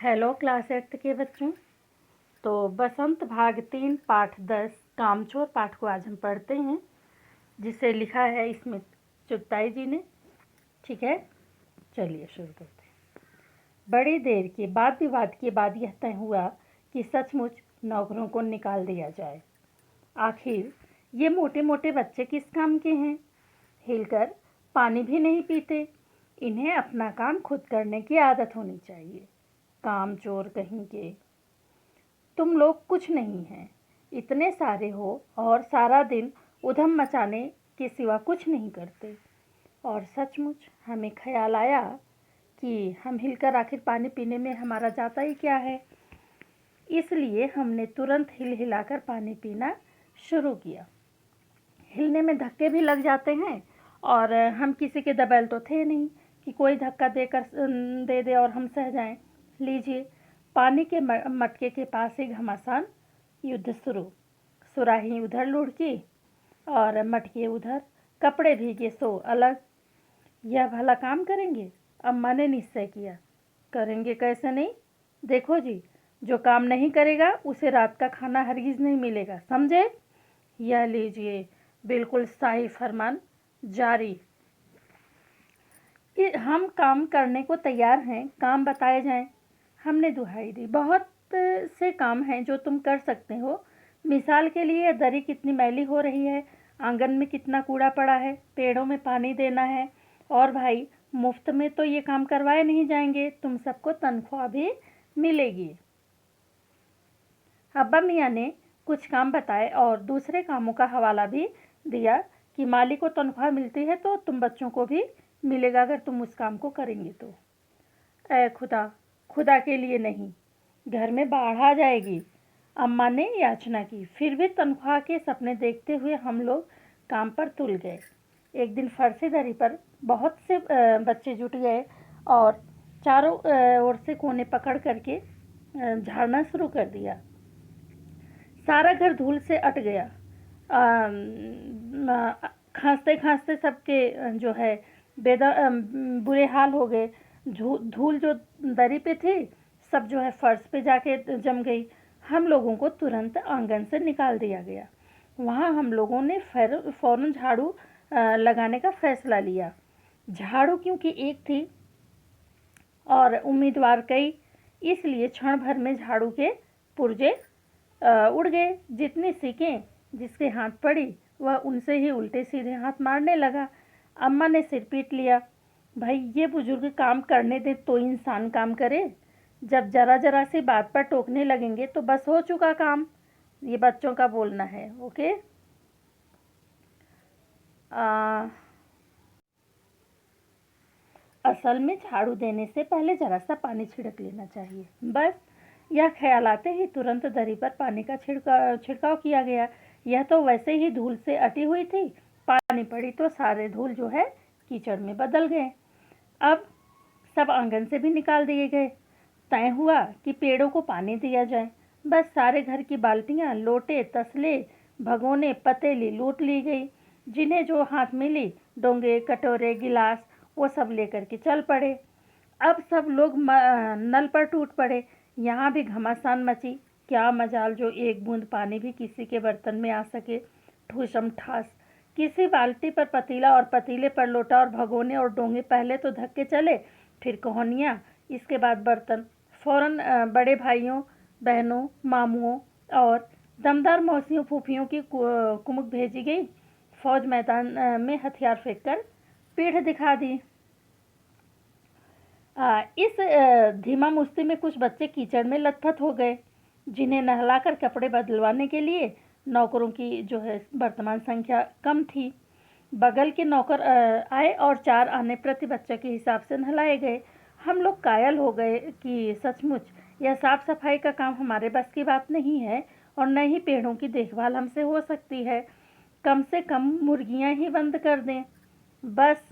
Hello class 8 के बच्चों। तो बसंत भाग 3 पाठ 10 कामचोर पाठ को आज हम पढ़ते हैं, जिसे लिखा है स्मित चुगताई जी ने। ठीक है, चलिए शुरू करते हैं। बड़ी देर के बाद विवाद के बाद यह तय हुआ कि सचमुच नौकरों को निकाल दिया जाए। आखिर ये मोटे मोटे बच्चे किस काम के हैं? हिलकर पानी भी नहीं पीते। इन्हें अपना काम खुद करने की आदत होनी चाहिए। काम चोर कहीं के। तुम लोग कुछ नहीं हैं, इतने सारे हो और सारा दिन उधम मचाने के सिवा कुछ नहीं करते। और सचमुच हमें ख्याल आया कि हम हिलकर आखिर पानी पीने में हमारा जाता ही क्या है। इसलिए हमने तुरंत हिल हिलाकर पानी पीना शुरू किया। हिलने में धक्के भी लग जाते हैं और हम किसी के दबैल तो थे नहीं कि कोई धक्का दे दे और हम सह जाएं। लीजिए, पानी के मटके के पास ही घमासान युद्ध शुरू। सुराही उधर लुढ़की और मटके उधर, कपड़े भीगे सो अलग। यह भला काम करेंगे? अम्मा ने निश्चय किया। करेंगे कैसे नहीं? देखो जी, जो काम नहीं करेगा उसे रात का खाना हरगिज नहीं मिलेगा, समझे? यह लीजिए, बिल्कुल शाही फरमान जारी। हम काम करने को तैयार हैं, काम बताए जाएं। हमने दुहाई दी। बहुत से काम हैं जो तुम कर सकते हो। मिसाल के लिए, दरी कितनी मैली हो रही है, आंगन में कितना कूड़ा पड़ा है, पेड़ों में पानी देना है। और भाई, मुफ्त में तो ये काम करवाए नहीं जाएंगे, तुम सबको तनख्वाह भी मिलेगी। अब्बा मियाँ ने कुछ काम बताए और दूसरे कामों का हवाला भी दिया कि मालिक को तनख्वाह मिलती है तो तुम बच्चों को भी मिलेगा अगर तुम उस काम को करेंगे तो। ऐ खुदा, खुदा के लिए नहीं, घर में बाढ़ आ जाएगी, अम्मा ने याचना की। फिर भी तनख्वाह के सपने देखते हुए हम लोग काम पर तुल गए। एक दिन फर्शी दरी पर बहुत से बच्चे जुट गए और चारों ओर से कोने पकड़ करके झाड़ना शुरू कर दिया। सारा घर धूल से अट गया। खांसते खांसते सबके जो है बुरे हाल हो गए। धूल जो दरी पे थी सब जो है फर्श पे जाके जम गई। हम लोगों को तुरंत आंगन से निकाल दिया गया। वहाँ हम लोगों ने फौरन झाड़ू लगाने का फैसला लिया। झाड़ू क्योंकि एक थी और उम्मीदवार कई, इसलिए क्षण भर में झाड़ू के पुर्जे उड़ गए। जितनी सीखें जिसके हाथ पड़ी वह उनसे ही उल्टे सीधे हाथ मारने लगा। अम्मा ने सिर पीट लिया। भाई, ये बुजुर्ग काम करने दे तो इंसान काम करे, जब जरा जरा सी बात पर टोकने लगेंगे तो बस हो चुका काम। ये बच्चों का बोलना है। ओके। असल में झाड़ू देने से पहले जरा सा पानी छिड़क लेना चाहिए। बस यह ख्याल आते ही तुरंत दरी पर पानी का छिड़काव किया गया। यह तो वैसे ही धूल से अटी हुई थी, पानी पड़ी तो सारे धूल जो है कीचड़ में बदल गए। अब सब आंगन से भी निकाल दिए गए। तय हुआ कि पेड़ों को पानी दिया जाए। बस सारे घर की बाल्टियां, लोटे, तसले, भगोने, पतीली लूट ली गई। जिन्हें जो हाथ मिली, डोंगे, कटोरे, गिलास, वो सब लेकर के चल पड़े। अब सब लोग नल पर टूट पड़े। यहाँ भी घमासान मची। क्या मजाल जो एक बूंद पानी भी किसी के बर्तन में आ सके। ठूसम ठास, किसी बाल्टी पर पतीला और पतीले पर लोटा और भगोने और डोंगे पहले तो धक्के चले, फिर कहोनियाँ, इसके बाद बर्तन। फौरन बड़े भाइयों, बहनों, मामुओं और दमदार मौसियों, फूफियों की कुमुक भेजी गई। फौज मैदान में हथियार फेंक कर पीठ दिखा दी। इस धीमा मुश्ती में कुछ बच्चे कीचड़ में लथपथ हो गए, जिन्हें नहलाकर कपड़े बदलवाने के लिए नौकरों की जो है वर्तमान संख्या कम थी। बगल के नौकर आए और 4 आने प्रति बच्चे के हिसाब से नहलाए गए। हम लोग कायल हो गए कि सचमुच यह साफ सफाई का काम हमारे बस की बात नहीं है और न ही पेड़ों की देखभाल हमसे हो सकती है। कम से कम मुर्गियां ही बंद कर दें। बस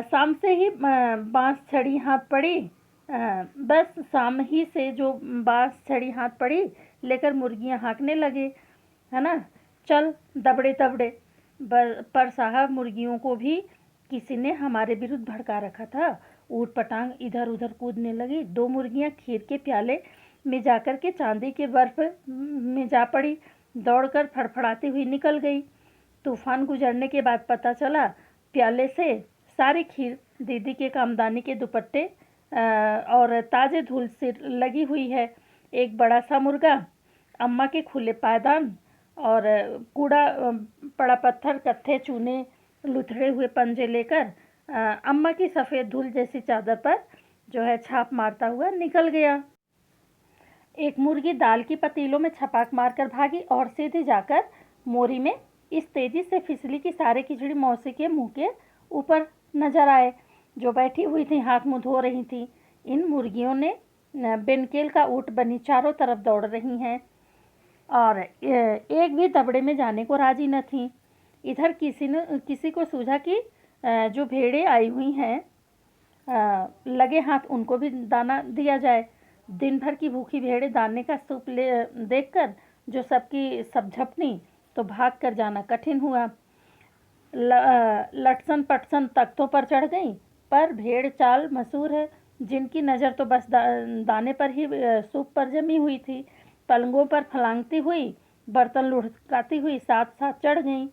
शाम से ही बांस छड़ी हाथ पड़ी। बस शाम ही से जो बांस छड़ी हाथ पड़ी लेकर मुर्गियां हाँकने लगे, है ना। चल दबड़े दबड़े। पर साहब, मुर्गियों को भी किसी ने हमारे विरुद्ध भड़का रखा था। ऊट पटांग इधर उधर कूदने लगी। 2 मुर्गियां खीर के प्याले में जाकर के चांदी के बर्फ में जा पड़ी। दौड़कर फड़फड़ाती हुई निकल गई। तूफान गुजरने के बाद पता चला प्याले से सारी खीर दीदी के कामदानी के दुपट्टे और ताजे धूल से लगी हुई है। एक बड़ा सा मुर्गा, अम्मा के खुले पायदान और कूड़ा पड़ा पत्थर, कत्थे चूने लुथड़े हुए पंजे लेकर अम्मा की सफ़ेद धूल जैसी चादर पर जो है छाप मारता हुआ निकल गया। एक मुर्गी दाल की पतीलों में छपाक मारकर भागी और सीधी जाकर मोरी में इस तेजी से फिसली कि सारे खिचड़ी मौसी के मुंह के ऊपर नजर आए, जो बैठी हुई थी हाथ मुंह धो रही थी। इन मुर्गियों ने बेनकेल का ऊँट बनी चारों तरफ दौड़ रही हैं और एक भी दबड़े में जाने को राजी न थी। इधर किसी को सूझा कि जो भेड़ें आई हुई हैं लगे हाथ उनको भी दाना दिया जाए। दिन भर की भूखी भेड़ें दाने का सूप देखकर जो सबकी सब झपनी तो भाग कर जाना कठिन हुआ। लटसन पटसन तख्तों पर चढ़ गई, पर भेड़ चाल मशहूर है, जिनकी नज़र तो बस दाने पर ही सूप पर जमी हुई थी। पलंगों पर फलांगती हुई, बर्तन लुढ़काती हुई साथ साथ चढ़ गईं।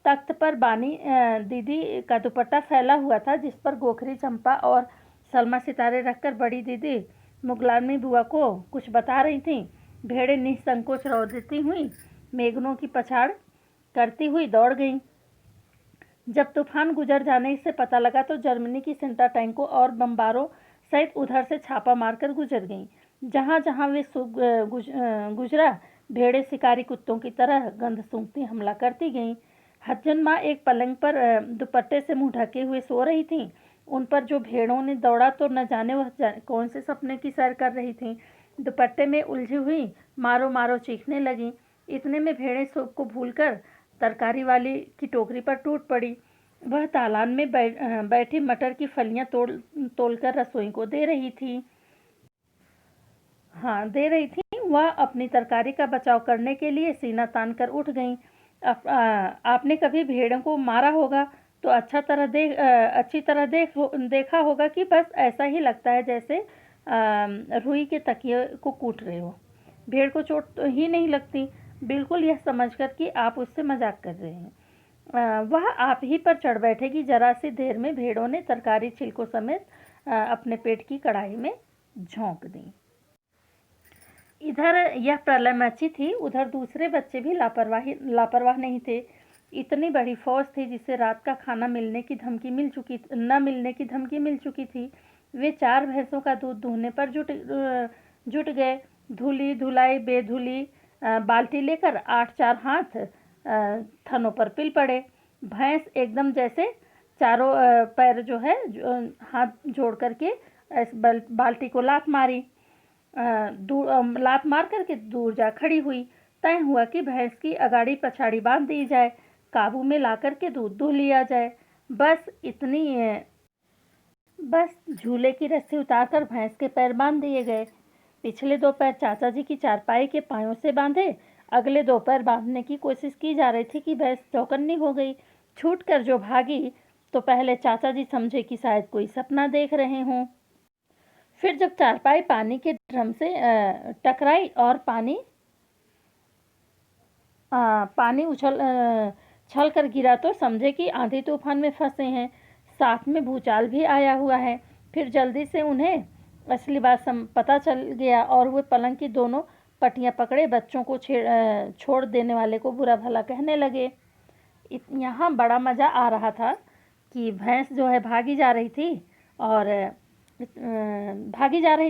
तख्त पर बानी दीदी का दुपट्टा फैला हुआ था, जिस पर गोखरी चंपा और सलमा सितारे रखकर बड़ी दीदी मुगलानी बुआ को कुछ बता रही थीं। भेड़ें निसंकोच रौंदती हुई मेघनों की पछाड़ करती हुई दौड़ गईं। जब तूफान गुजर जाने से पता लगा तो जर्मनी की सिंटा टैंकों और बम्बारों सहित उधर से छापा मारकर गुजर गईं। जहाँ जहाँ वे गुजरा भेड़ें शिकारी कुत्तों की तरह गंध सूंघती हमला करती गईं। हज्जन माँ एक पलंग पर दुपट्टे से मुंह ढके हुए सो रही थीं। उन पर जो भेड़ों ने दौड़ा तो न जाने वह कौन से सपने की सैर कर रही थीं। दुपट्टे में उलझी हुई मारो मारो चीखने लगीं। इतने में भेड़ें सूप को भूलकर तरकारी वाली की टोकरी पर टूट पड़ी। वह तालान में बैठी मटर की फलियां तोड़कर रसोई को दे रही थी। वह अपनी तरकारी का बचाव करने के लिए सीना तान कर उठ गईं। आपने कभी भेड़ों को मारा होगा तो अच्छी तरह देखा होगा कि बस ऐसा ही लगता है जैसे रुई के तकिए को कूट रहे हो। भेड़ को चोट तो ही नहीं लगती, बिल्कुल यह समझकर कि आप उससे मजाक कर रहे हैं। वह आप ही पर चढ़ बैठेगी। जरा सी देर में भेड़ों ने तरकारी छिलकों समेत अपने पेट की कढ़ाई में झोंक दी। इधर यह प्रलय मची थी, उधर दूसरे बच्चे भी लापरवाह नहीं थे। इतनी बड़ी फौज थी जिसे रात का खाना न मिलने की धमकी मिल चुकी थी। वे 4 भैंसों का दूध दूहने पर जुट गए। धुली धुलाई बेधुली बाल्टी लेकर 8 हाथ थनों पर पिल पड़े। भैंस एकदम जैसे चारों पैर जो है हाथ जोड़ करके बाल्टी को लात मार करके दूर जा खड़ी हुई। तय हुआ कि भैंस की अगाड़ी पछाड़ी बांध दी जाए, काबू में ला करके दूध दूह लिया जाए। बस झूले की रस्सी उतारकर भैंस के पैर बांध दिए गए। पिछले 2 पैर चाचा जी की चारपाई के पायों से बांधे, अगले 2 पैर बांधने की कोशिश की जा रही थी कि भैंस चौकन्नी हो गई। छूटकर जो भागी तो पहले चाचा जी समझे कि शायद कोई सपना देख रहे हों। फिर जब चारपाई पानी के ड्रम से टकराई और पानी छल कर गिरा तो समझे कि आंधी तूफान में फंसे हैं, साथ में भूचाल भी आया हुआ है। फिर जल्दी से उन्हें असली बात पता चल गया और वे पलंग की दोनों पटियां पकड़े बच्चों को छोड़ देने वाले को बुरा भला कहने लगे। यहाँ बड़ा मज़ा आ रहा था कि भैंस जो है भागी जा रही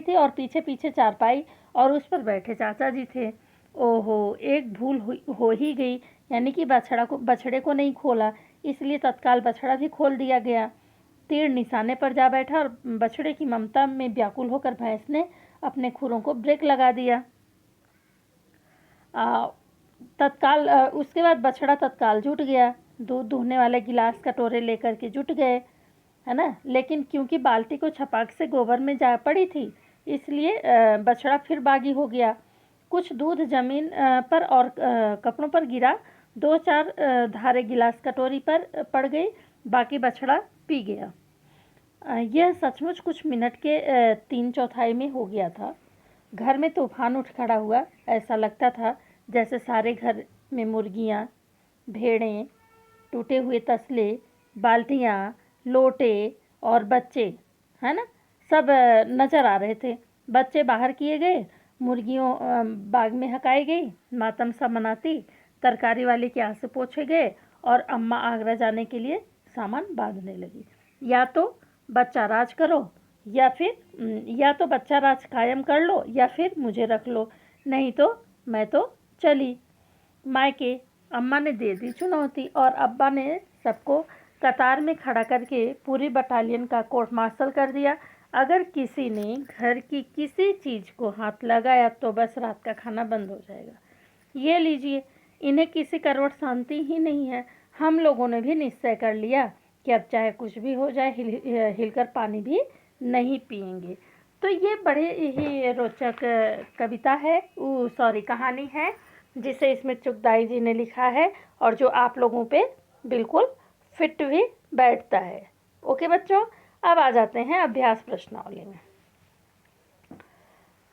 थी और पीछे पीछे चारपाई और उस पर बैठे चाचा जी थे। ओहो, एक भूल हो ही गई, यानी कि बछड़े को नहीं खोला, इसलिए तत्काल बछड़ा भी खोल दिया गया। तीर निशाने पर जा बैठा और बछड़े की ममता में व्याकुल होकर भैंस ने अपने खुरों को ब्रेक लगा दिया। उसके बाद बछड़ा तत्काल जुट गया। दूध दूहने वाले गिलास कटोरे लेकर के जुट गए, है ना। लेकिन क्योंकि बाल्टी को छपाक से गोबर में जा पड़ी थी, इसलिए बछड़ा फिर बागी हो गया। कुछ दूध जमीन पर और कपड़ों पर गिरा। 2-4 धारे गिलास कटोरी पर पड़ गई, बाकी बछड़ा पी गया। यह सचमुच कुछ मिनट के 3/4 में हो गया था। घर में तूफान उठ खड़ा हुआ। ऐसा लगता था जैसे सारे घर में मुर्गियाँ, भेड़ें, टूटे हुए तसले, बाल्टियाँ, लोटे और बच्चे, है ना, सब नज़र आ रहे थे। बच्चे बाहर किए गए, मुर्गियों बाग में हकाई गई, मातम सा मनाती, तरकारी वाले के आंसू पोंछे गए और अम्मा आगरा जाने के लिए सामान बांधने लगी। या तो बच्चा राज करो या तो बच्चा राज कायम कर लो या फिर मुझे रख लो, नहीं तो मैं तो चली मायके। अम्मा ने दे दी चुनौती और अब्बा ने सबको कतार में खड़ा करके पूरी बटालियन का कोर्ट मार्शल कर दिया। अगर किसी ने घर की किसी चीज़ को हाथ लगाया तो बस रात का खाना बंद हो जाएगा। ये लीजिए, इन्हें किसी करवट शांति ही नहीं है। हम लोगों ने भी निश्चय कर लिया कि अब चाहे कुछ भी हो जाए हिलकर पानी भी नहीं पिएंगे। तो ये बड़े ही रोचक कविता है, कहानी है, जिसे स्मित चुगताई जी ने लिखा है और जो आप लोगों पे बिल्कुल फिट भी बैठता है। ओके बच्चों, अब आ जाते हैं अभ्यास प्रश्नावली में।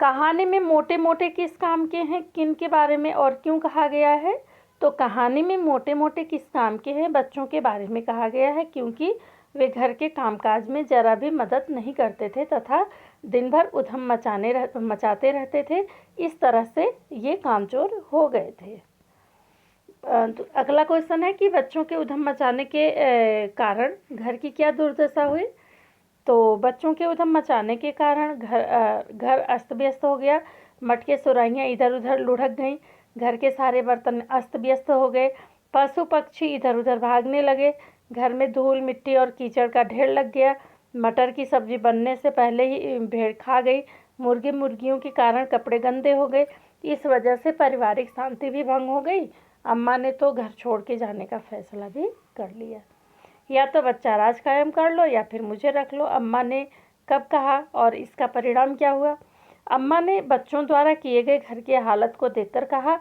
कहानी में मोटे मोटे किस काम के हैं, किन के बारे में और क्यों कहा गया है? तो कहानी में मोटे मोटे किस काम के हैं? बच्चों के बारे में कहा गया है, क्योंकि वे घर के कामकाज में जरा भी मदद नहीं करते थे तथा दिन भर उधम मचाते रहते थे। इस तरह से ये कामचोर हो गए थे। तो अगला क्वेश्चन है कि बच्चों के उधम मचाने के कारण घर की क्या दुर्दशा हुई? तो बच्चों के उधम मचाने के कारण घर अस्त व्यस्त हो गया। मटके सुराहियाँ इधर उधर लुढ़क गईं। घर के सारे बर्तन अस्त व्यस्त हो गए। पशु पक्षी इधर उधर भागने लगे। घर में धूल मिट्टी और कीचड़ का ढेर लग गया। मटर की सब्जी बनने से पहले ही भेड़ खा गई। मुर्गियों के कारण कपड़े गंदे हो गए। इस वजह से पारिवारिक शांति भी भंग हो गई। अम्मा ने तो घर छोड़ के जाने का फैसला भी कर लिया। या तो बच्चा राज कायम कर लो या फिर मुझे रख लो, अम्मा ने कब कहा और इसका परिणाम क्या हुआ? अम्मा ने बच्चों द्वारा किए गए घर की हालत को देखकर कहा।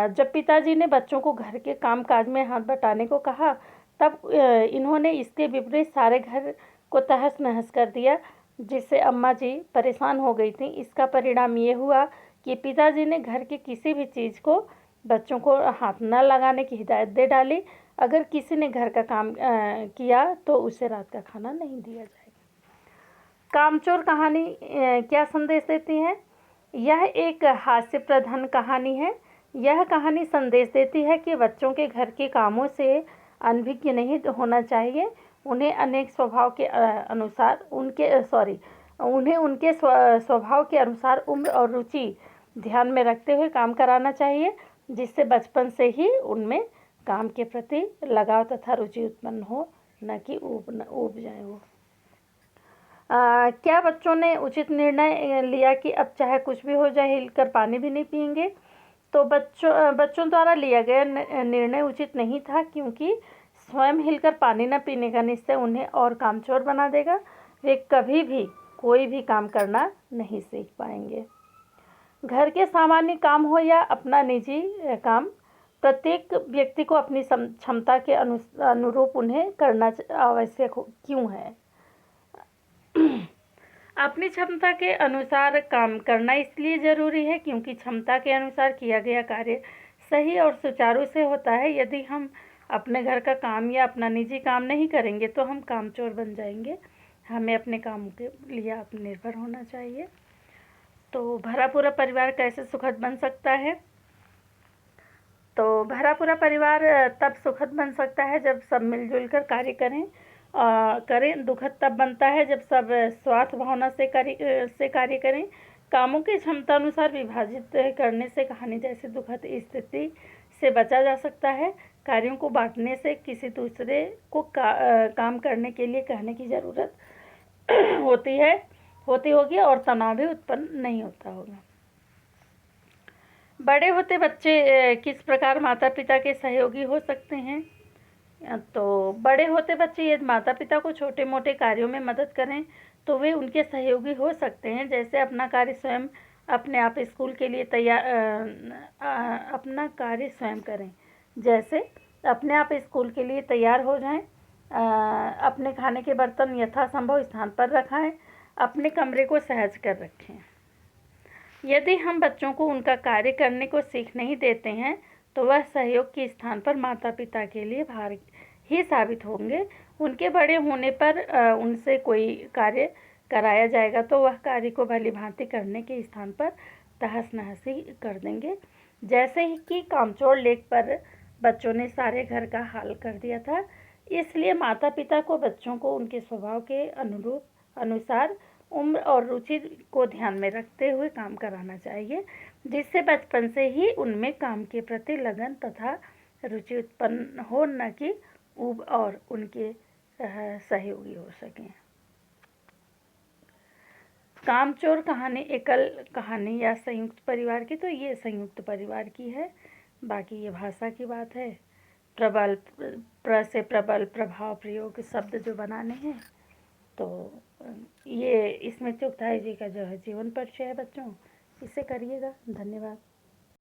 जब पिताजी ने बच्चों को घर के कामकाज में हाथ बटाने को कहा तब इन्होंने इसके विपरीत सारे घर को तहस नहस कर दिया, जिससे अम्मा जी परेशान हो गई थी। इसका परिणाम ये हुआ कि पिताजी ने घर की किसी भी चीज़ को बच्चों को हाथ न लगाने की हिदायत दे डाली। अगर किसी ने घर का काम किया तो उसे रात का खाना नहीं दिया जाएगा। कामचोर कहानी क्या संदेश देती है? यह एक हास्य प्रधान कहानी है। यह कहानी संदेश देती है कि बच्चों के घर के कामों से अनभिज्ञ नहीं होना चाहिए। उन्हें अनेक स्वभाव के अनुसार उन्हें उनके स्वभाव के अनुसार उम्र और रुचि ध्यान में रखते हुए काम कराना चाहिए, जिससे बचपन से ही उनमें काम के प्रति लगाव तथा रुचि उत्पन्न हो, न कि ऊब जाए वो। क्या बच्चों ने उचित निर्णय लिया कि अब चाहे कुछ भी हो जाए हिलकर पानी भी नहीं पिएंगे? तो बच्चों द्वारा लिया गया निर्णय उचित नहीं था, क्योंकि स्वयं हिलकर पानी न पीने का निश्चय उन्हें और कामचोर बना देगा। वे कभी भी कोई भी काम करना नहीं सीख पाएंगे। घर के सामान्य काम हो या अपना निजी काम, प्रत्येक व्यक्ति को अपनी क्षमता के अनुरूप उन्हें करना आवश्यक क्यों है? अपनी क्षमता के अनुसार काम करना इसलिए ज़रूरी है क्योंकि क्षमता के अनुसार किया गया कार्य सही और सुचारू से होता है। यदि हम अपने घर का काम या अपना निजी काम नहीं करेंगे तो हम कामचोर बन जाएंगे। हमें अपने काम के लिए आत्मनिर्भर होना चाहिए। तो भरा पूरा परिवार कैसे सुखद बन सकता है? तो भरा पूरा परिवार तब सुखद बन सकता है जब सब मिलजुल कर कार्य करें। दुखद तब बनता है जब सब स्वार्थ भावना से कार्य करें। कामों की क्षमता अनुसार विभाजित करने से कहानी जैसी दुखद स्थिति से बचा जा सकता है। कार्यों को बांटने से किसी दूसरे को काम करने के लिए कहने की ज़रूरत होती होगी और तनाव भी उत्पन्न नहीं होता होगा। बड़े होते बच्चे किस प्रकार माता पिता के सहयोगी हो सकते हैं? तो बड़े होते बच्चे यदि माता पिता को छोटे मोटे कार्यों में मदद करें तो वे उनके सहयोगी हो सकते हैं। जैसे अपना कार्य स्वयं अपना कार्य स्वयं करें। जैसे अपने आप स्कूल के लिए तैयार हो जाएं, अपने खाने के बर्तन यथासंभव स्थान पर रखाएं। अपने कमरे को सहज कर रखें। यदि हम बच्चों को उनका कार्य करने को सीख नहीं देते हैं तो वह सहयोग के स्थान पर माता पिता के लिए भार ही साबित होंगे। उनके बड़े होने पर उनसे कोई कार्य कराया जाएगा तो वह कार्य को भली भांति करने के स्थान पर तहस नहस ही कर देंगे। जैसे ही कि कामचोर लेक पर बच्चों ने सारे घर का हाल कर दिया था, इसलिए माता पिता को बच्चों को उनके स्वभाव के अनुसार उम्र और रुचि को ध्यान में रखते हुए काम कराना चाहिए, जिससे बचपन से ही उनमें काम के प्रति लगन तथा रुचि उत्पन्न हो, न कि ऊब और उनके सहयोगी हो सकें। कामचोर कहानी एकल कहानी या संयुक्त परिवार की, तो ये संयुक्त परिवार की है। बाकी ये भाषा की बात है। प्रबल, प्र से प्रबल, प्रभाव, प्रयोग शब्द जो बनाने हैं, तो ये इसमें चुगताई जी का जो है जीवन परिचय है बच्चों, इसे करिएगा। धन्यवाद।